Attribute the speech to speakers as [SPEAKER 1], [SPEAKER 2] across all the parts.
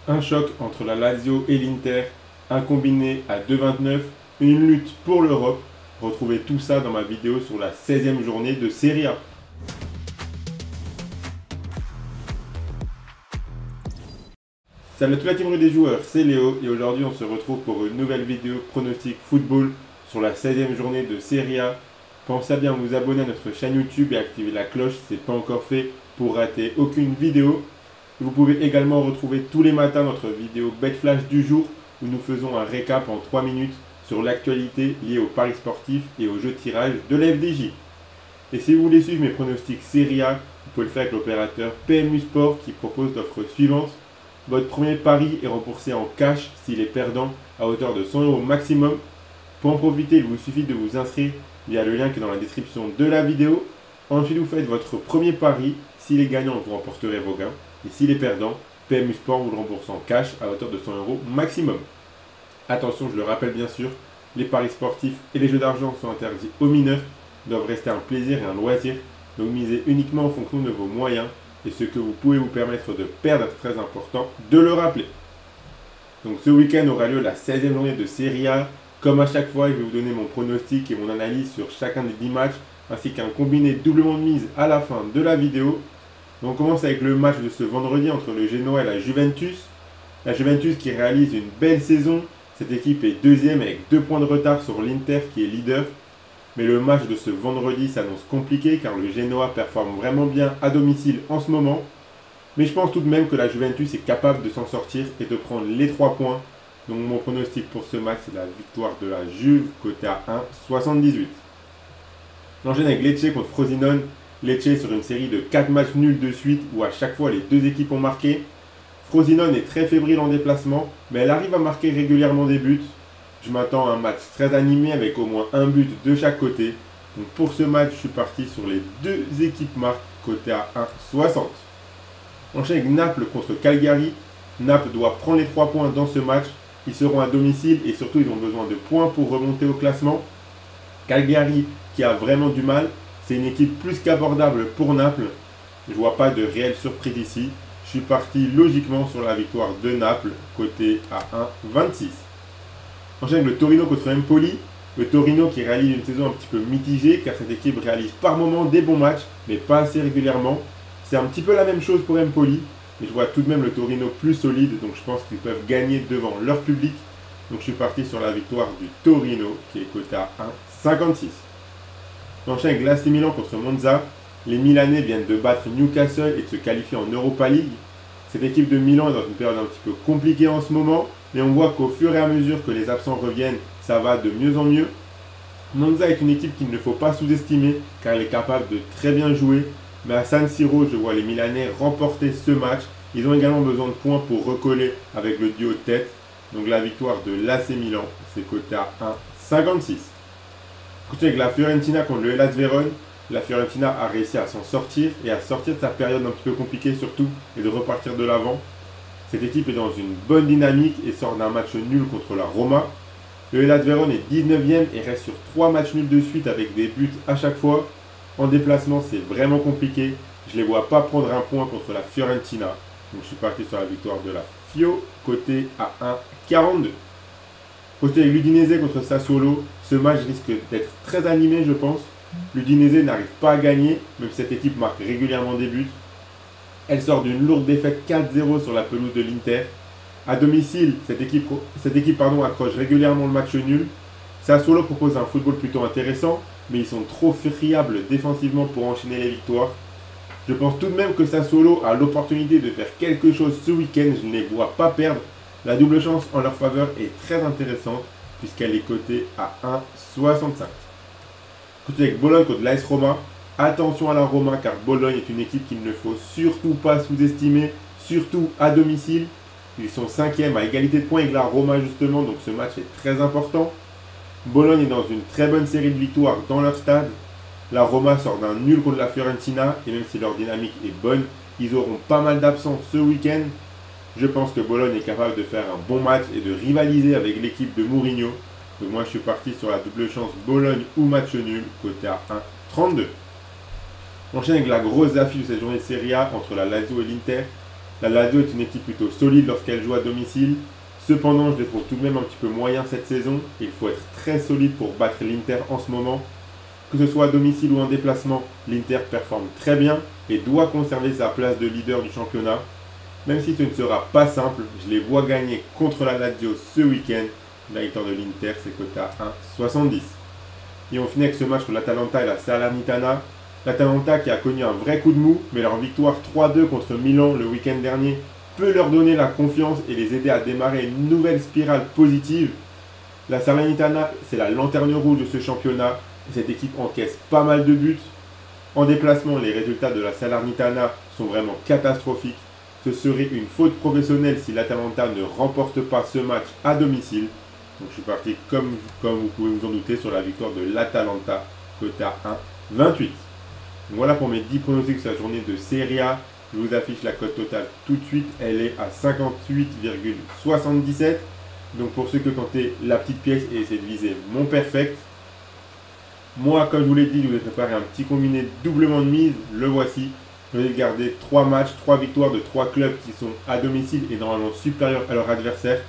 [SPEAKER 1] Un choc entre la Lazio et l'Inter, un combiné à 2,29, une lutte pour l'Europe. Retrouvez tout ça dans ma vidéo sur la 16e journée de Serie A. Salut à toute la team rue des joueurs, c'est Léo et aujourd'hui on se retrouve pour une nouvelle vidéo pronostic football sur la 16e journée de Serie A. Pensez à bien vous abonner à notre chaîne YouTube et activer la cloche si ce n'est pas encore fait pour rater aucune vidéo. Vous pouvez également retrouver tous les matins notre vidéo Bet Flash du jour où nous faisons un récap en 3 minutes sur l'actualité liée aux paris sportifs et aux jeux de tirage de la FDJ. Et si vous voulez suivre mes pronostics Serie A, vous pouvez le faire avec l'opérateur PMU Sport qui propose l'offre suivante. Votre premier pari est remboursé en cash s'il est perdant à hauteur de 100 € maximum. Pour en profiter, il vous suffit de vous inscrire via le lien qui est dans la description de la vidéo. Ensuite, vous faites votre premier pari. S'il est gagnant, vous remporterez vos gains. Et s'il est perdant, PMU Sport vous le rembourse en cash à hauteur de 100 € maximum. Attention, je le rappelle bien sûr, les paris sportifs et les jeux d'argent sont interdits aux mineurs, doivent rester un plaisir et un loisir. Donc misez uniquement en fonction de vos moyens. Et ce que vous pouvez vous permettre de perdre est très important de le rappeler. Donc ce week-end aura lieu la 16e journée de Serie A. Comme à chaque fois, je vais vous donner mon pronostic et mon analyse sur chacun des 10 matchs, ainsi qu'un combiné doublement de mise à la fin de la vidéo. Donc on commence avec le match de ce vendredi entre le Genoa et la Juventus. La Juventus qui réalise une belle saison. Cette équipe est deuxième avec 2 points de retard sur l'Inter qui est leader. Mais le match de ce vendredi s'annonce compliqué car le Genoa performe vraiment bien à domicile en ce moment. Mais je pense tout de même que la Juventus est capable de s'en sortir et de prendre les 3 points. Donc mon pronostic pour ce match c'est la victoire de la Juve côté à 1,78. On enchaîne avec Lecce contre Frosinone. Lecce sur une série de 4 matchs nuls de suite où à chaque fois les deux équipes ont marqué. Frosinone est très fébrile en déplacement mais elle arrive à marquer régulièrement des buts. Je m'attends à un match très animé avec au moins un but de chaque côté. Donc pour ce match, je suis parti sur les deux équipes marques côté à 1,60. On enchaîne avec Naples contre Cagliari. Naples doit prendre les 3 points dans ce match. Ils seront à domicile et surtout ils ont besoin de points pour remonter au classement. Cagliari qui a vraiment du mal. C'est une équipe plus qu'abordable pour Naples. Je ne vois pas de réelle surprise ici. Je suis parti logiquement sur la victoire de Naples côté à 1,26. On enchaîne avec le Torino contre Empoli. Le Torino qui réalise une saison un petit peu mitigée car cette équipe réalise par moments des bons matchs mais pas assez régulièrement. C'est un petit peu la même chose pour Empoli mais je vois tout de même le Torino plus solide donc je pense qu'ils peuvent gagner devant leur public. Donc je suis parti sur la victoire du Torino qui est coté à 1,56. On enchaîne avec l'AC Milan contre Monza. Les Milanais viennent de battre Newcastle et de se qualifier en Europa League. Cette équipe de Milan est dans une période un petit peu compliquée en ce moment. Mais on voit qu'au fur et à mesure que les absents reviennent, ça va de mieux en mieux. Monza est une équipe qu'il ne faut pas sous-estimer car elle est capable de très bien jouer. Mais à San Siro, je vois les Milanais remporter ce match. Ils ont également besoin de points pour recoller avec le duo de tête. Donc la victoire de l'AC Milan, c'est coté à 1,56. Continue avec la Fiorentina contre le Hellas Vérone. La Fiorentina a réussi à s'en sortir et à sortir de sa période un petit peu compliquée surtout et de repartir de l'avant. Cette équipe est dans une bonne dynamique et sort d'un match nul contre la Roma. Le Hellas Vérone est 19e et reste sur 3 matchs nuls de suite avec des buts à chaque fois. En déplacement, c'est vraiment compliqué. Je ne les vois pas prendre un point contre la Fiorentina. Donc je suis parti sur la victoire de la Fio, côté à 1,42. Côté l'Udinese contre Sassuolo, ce match risque d'être très animé je pense. L'Udinese n'arrive pas à gagner, même si cette équipe marque régulièrement des buts. Elle sort d'une lourde défaite 4-0 sur la pelouse de l'Inter. À domicile, cette équipe accroche régulièrement le match nul. Sassuolo propose un football plutôt intéressant, mais ils sont trop friables défensivement pour enchaîner les victoires. Je pense tout de même que Sassuolo a l'opportunité de faire quelque chose ce week-end, je ne les vois pas perdre. La double chance en leur faveur est très intéressante, puisqu'elle est cotée à 1,65. Côté avec Bologne contre l'AS Roma. Attention à la Roma car Bologne est une équipe qu'il ne faut surtout pas sous-estimer, surtout à domicile. Ils sont 5e à égalité de points avec la Roma justement, donc ce match est très important. Bologne est dans une très bonne série de victoires dans leur stade. La Roma sort d'un nul contre la Fiorentina et même si leur dynamique est bonne, ils auront pas mal d'absents ce week-end. Je pense que Bologne est capable de faire un bon match et de rivaliser avec l'équipe de Mourinho. Donc moi je suis parti sur la double chance Bologne ou match nul, côté à 1,32. On enchaîne avec la grosse affiche de cette journée de Serie A entre la Lazio et l'Inter. La Lazio est une équipe plutôt solide lorsqu'elle joue à domicile. Cependant, je les trouve tout de même un petit peu moyens cette saison. Il faut être très solide pour battre l'Inter en ce moment. Que ce soit à domicile ou en déplacement, l'Inter performe très bien et doit conserver sa place de leader du championnat. Même si ce ne sera pas simple, je les vois gagner contre la Lazio ce week-end. La victoire de l'Inter, c'est coté à 1,70. Et on finit avec ce match contre l'Atalanta et la Salernitana. L'Atalanta qui a connu un vrai coup de mou, mais leur victoire 3-2 contre Milan le week-end dernier peut leur donner la confiance et les aider à démarrer une nouvelle spirale positive. La Salernitana, c'est la lanterne rouge de ce championnat. Cette équipe encaisse pas mal de buts. En déplacement, les résultats de la Salernitana sont vraiment catastrophiques. Ce serait une faute professionnelle si l'Atalanta ne remporte pas ce match à domicile. Donc je suis parti, comme vous pouvez vous en douter, sur la victoire de l'Atalanta, coté à 1,28. Voilà pour mes 10 pronostics sur la journée de Serie A. Je vous affiche la cote totale tout de suite. Elle est à 58,77. Donc pour ceux qui comptaient la petite pièce et essayer de viser mon perfect. Moi, comme je vous l'ai dit, je vous ai préparé un petit combiné doublement de mise. Le voici. Je vais garder 3 matchs, 3 victoires de 3 clubs qui sont à domicile et normalement supérieurs à leur adversaire.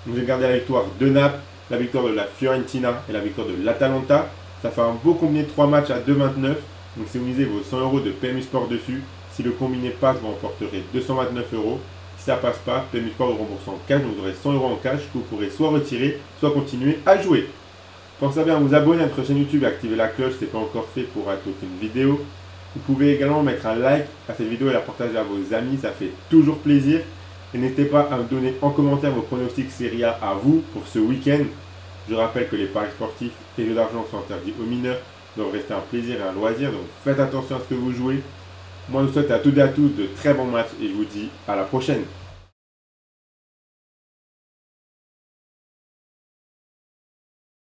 [SPEAKER 1] Donc j'ai gardé la victoire de Naples, la victoire de la Fiorentina et la victoire de l'Atalanta. Ça fait un beau combiné de 3 matchs à 2,29. Donc si vous misez vos 100 € de PMU Sport dessus, si le combiné passe, vous remporterez 229 €. Si ça passe pas, PMU Sport vous rembourse en cash, donc vous aurez 100 € en cash que vous pourrez soit retirer, soit continuer à jouer. Pensez bien à vous abonner à notre chaîne YouTube et activer la cloche si ce n'est pas encore fait pour rater aucune vidéo. Vous pouvez également mettre un like à cette vidéo et la partager à vos amis, ça fait toujours plaisir. Et n'hésitez pas à me donner en commentaire vos pronostics Serie A à vous pour ce week-end. Je rappelle que les paris sportifs et jeux d'argent sont interdits aux mineurs, doivent rester un plaisir et un loisir, donc faites attention à ce que vous jouez. Moi je vous souhaite à toutes et à tous de très bons matchs et je vous dis à la prochaine.